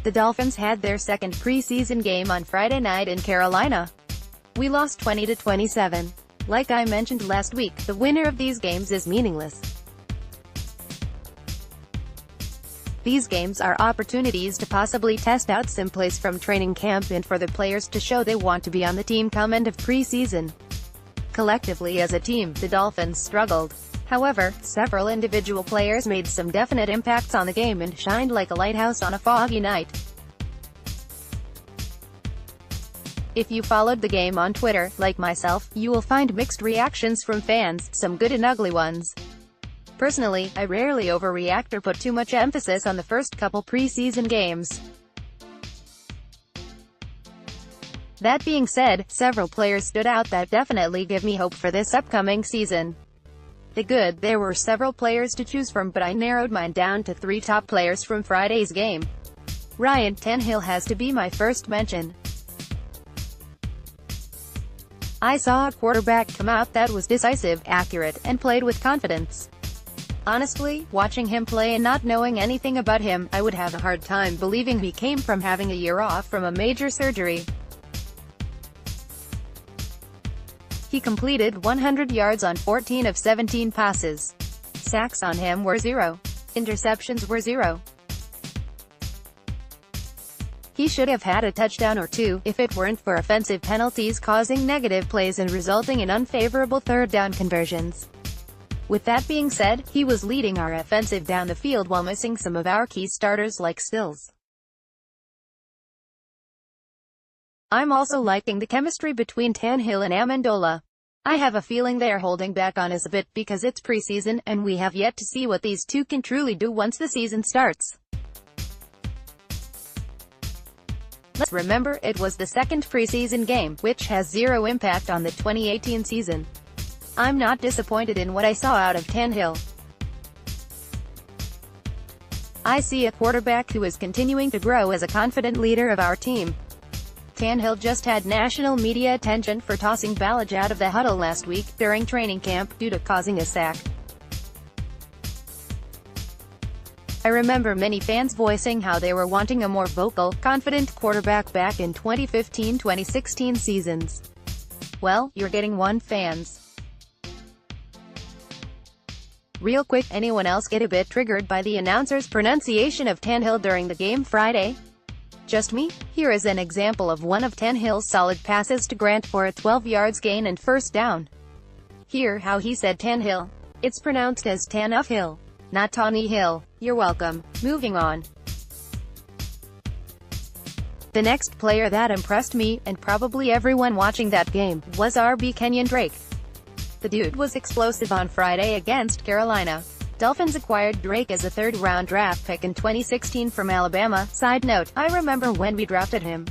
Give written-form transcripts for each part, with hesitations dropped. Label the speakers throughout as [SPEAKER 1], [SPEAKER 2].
[SPEAKER 1] The Dolphins had their second preseason game on Friday night in Carolina. We lost 20-27. Like I mentioned last week, the winner of these games is meaningless. These games are opportunities to possibly test out some plays from training camp and for the players to show they want to be on the team come end of preseason. Collectively as a team, the Dolphins struggled. However, several individual players made some definite impacts on the game and shined like a lighthouse on a foggy night. If you followed the game on Twitter, like myself, you will find mixed reactions from fans, some good and ugly ones. Personally, I rarely overreact or put too much emphasis on the first couple preseason games. That being said, several players stood out that definitely give me hope for this upcoming season. There were several players to choose from, but I narrowed mine down to 3 top players from Friday's game. Ryan Tannehill has to be my first mention. I saw a quarterback come out that was decisive, accurate, and played with confidence. Honestly, watching him play and not knowing anything about him, I would have a hard time believing he came from having a year off from a major surgery. He completed 100 yards on 14 of 17 passes. Sacks on him were 0. Interceptions were 0. He should have had a touchdown or 2, if it weren't for offensive penalties causing negative plays and resulting in unfavorable third down conversions. With that being said, he was leading our offensive down the field while missing some of our key starters like Stills. I'm also liking the chemistry between Tannehill and Amendola. I have a feeling they are holding back on us a bit because it's preseason, and we have yet to see what these two can truly do once the season starts. Let's remember, it was the second preseason game, which has 0 impact on the 2018 season. I'm not disappointed in what I saw out of Tannehill. I see a quarterback who is continuing to grow as a confident leader of our team. Tannehill just had national media attention for tossing Ballage out of the huddle last week, during training camp, due to causing a sack. I remember many fans voicing how they were wanting a more vocal, confident quarterback back in 2015-2016 seasons. Well, you're getting one, fans. Real quick, anyone else get a bit triggered by the announcer's pronunciation of Tannehill during the game Friday? Just me? Here is an example of one of Tannehill's solid passes to Grant for a 12 yards gain and first down. Hear how he said Tannehill. It's pronounced as Tan-of-Hill, not Tawny Hill. You're welcome. Moving on. The next player that impressed me, and probably everyone watching that game, was RB Kenyon Drake. The dude was explosive on Friday against Carolina. Dolphins acquired Drake as a third-round draft pick in 2016 from Alabama. Side note, I remember when we drafted him.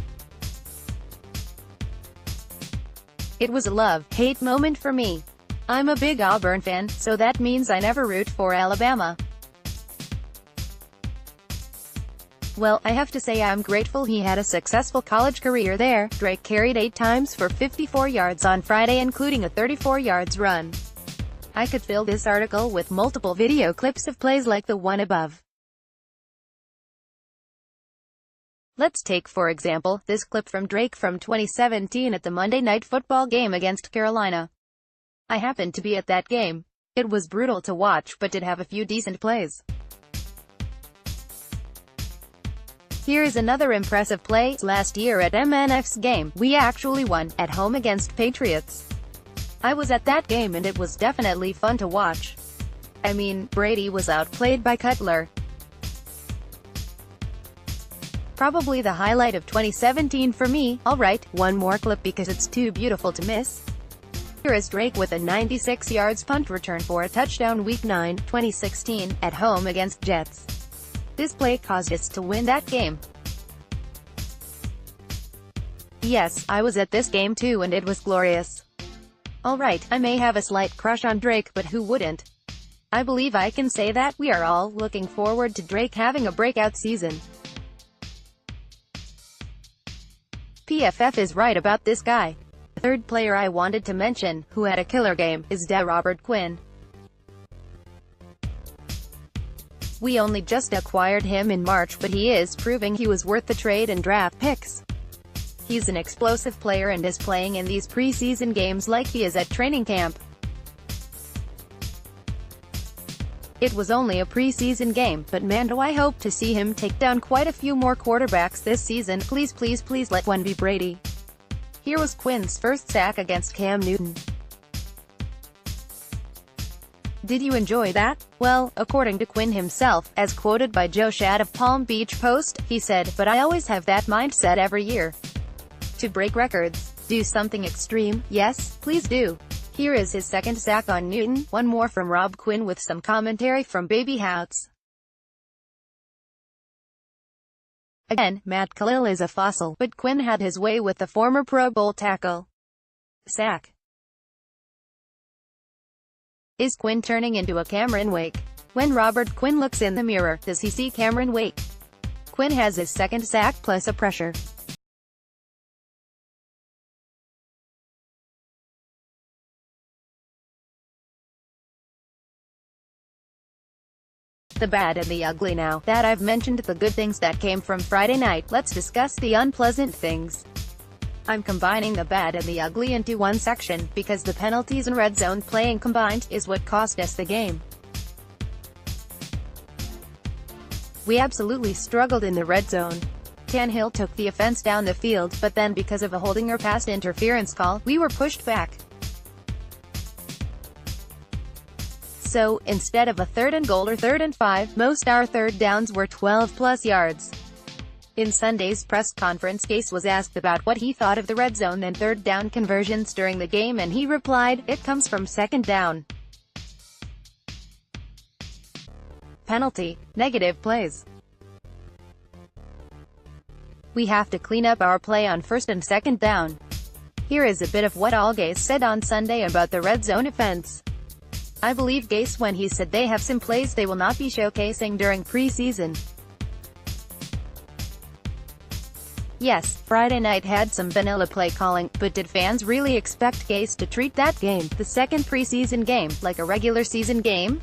[SPEAKER 1] It was a love-hate moment for me. I'm a big Auburn fan, so that means I never root for Alabama. Well, I have to say I'm grateful he had a successful college career there. Drake carried 8 times for 54 yards on Friday, including a 34 yards run. I could fill this article with multiple video clips of plays like the one above. Let's take, for example, this clip from Drake from 2017 at the Monday Night Football game against Carolina. I happened to be at that game. It was brutal to watch, but did have a few decent plays. Here is another impressive play. Last year at MNF's game, we actually won, at home against Patriots. I was at that game and it was definitely fun to watch. I mean, Brady was outplayed by Cutler. Probably the highlight of 2017 for me. Alright, one more clip because it's too beautiful to miss. Here is Drake with a 96 yards punt return for a touchdown Week 9, 2016, at home against Jets. This play caused us to win that game. Yes, I was at this game too and it was glorious. Alright, I may have a slight crush on Drake, but who wouldn't? I believe I can say that we are all looking forward to Drake having a breakout season. PFF is right about this guy. The third player I wanted to mention, who had a killer game, is Robert Quinn. We only just acquired him in March, but he is proving he was worth the trade and draft picks. He's an explosive player and is playing in these preseason games like he is at training camp. It was only a preseason game, but man do I hope to see him take down quite a few more quarterbacks this season. Please please please let one be Brady. Here was Quinn's first sack against Cam Newton. Did you enjoy that? Well, according to Quinn himself, as quoted by Joe Schad of Palm Beach Post, he said, "But I always have that mindset every year. To break records. Do something extreme. Yes, please do." Here is his second sack on Newton, one more from Rob Quinn with some commentary from Baby Houts. Again, Matt Khalil is a fossil, but Quinn had his way with the former Pro Bowl tackle. Sack. Is Quinn turning into a Cameron Wake? When Robert Quinn looks in the mirror, does he see Cameron Wake? Quinn has his second sack plus a pressure. The bad and the ugly. Now that I've mentioned the good things that came from Friday night, let's discuss the unpleasant things. I'm combining the bad and the ugly into one section, because the penalties and red zone playing combined is what cost us the game. We absolutely struggled in the red zone. Tannehill took the offense down the field, but then because of a holding or pass interference call, we were pushed back. So, instead of a 3rd and goal or 3rd and 5, most our third downs were 12-plus yards. In Sunday's press conference, Gase was asked about what he thought of the red zone and third down conversions during the game, and he replied, "It comes from second down. Penalty. Negative plays. We have to clean up our play on first and second down." Here is a bit of what all Gase said on Sunday about the red zone offense. I believe Gase when he said they have some plays they will not be showcasing during preseason. Yes, Friday night had some vanilla play calling, but did fans really expect Gase to treat that game, the second preseason game, like a regular season game?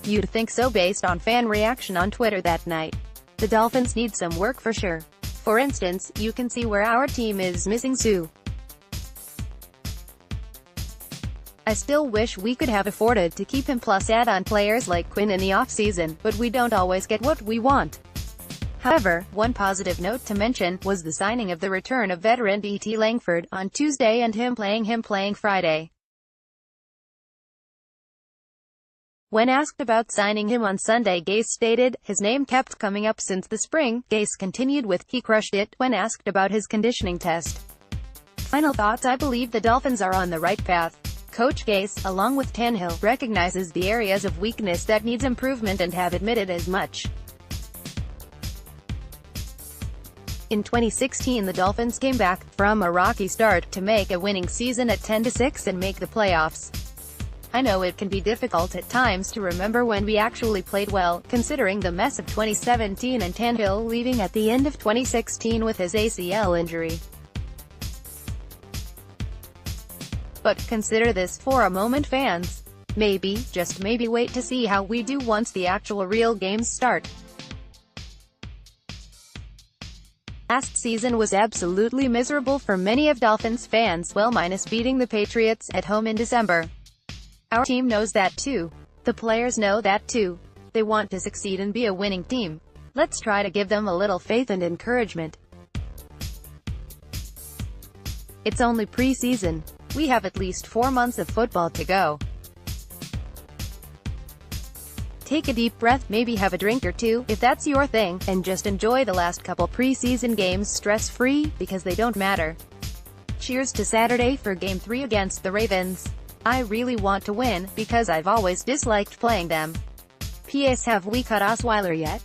[SPEAKER 1] You'd think so based on fan reaction on Twitter that night. The Dolphins need some work for sure. For instance, you can see where our team is missing Sue. I still wish we could have afforded to keep him plus add-on players like Quinn in the offseason, but we don't always get what we want. However, one positive note to mention was the signing of the return of veteran D.T. Langford on Tuesday and him playing Friday. When asked about signing him on Sunday, Gase stated, "His name kept coming up since the spring." Gase continued with, "He crushed it," when asked about his conditioning test. Final thoughts. I believe the Dolphins are on the right path. Coach Gase, along with Tannehill, recognizes the areas of weakness that needs improvement and have admitted as much. In 2016 the Dolphins came back from a rocky start to make a winning season at 10-6 and make the playoffs. I know it can be difficult at times to remember when we actually played well, considering the mess of 2017 and Tannehill leaving at the end of 2016 with his ACL injury. But consider this for a moment, fans. Maybe, just maybe, wait to see how we do once the actual real games start. Last season was absolutely miserable for many of Dolphins fans, well minus beating the Patriots at home in December. Our team knows that too. The players know that too. They want to succeed and be a winning team. Let's try to give them a little faith and encouragement. It's only preseason. We have at least 4 months of football to go. Take a deep breath, maybe have a drink or two, if that's your thing, and just enjoy the last couple preseason games stress-free, because they don't matter. Cheers to Saturday for Game 3 against the Ravens. I really want to win, because I've always disliked playing them. P.S. Have we cut Osweiler yet?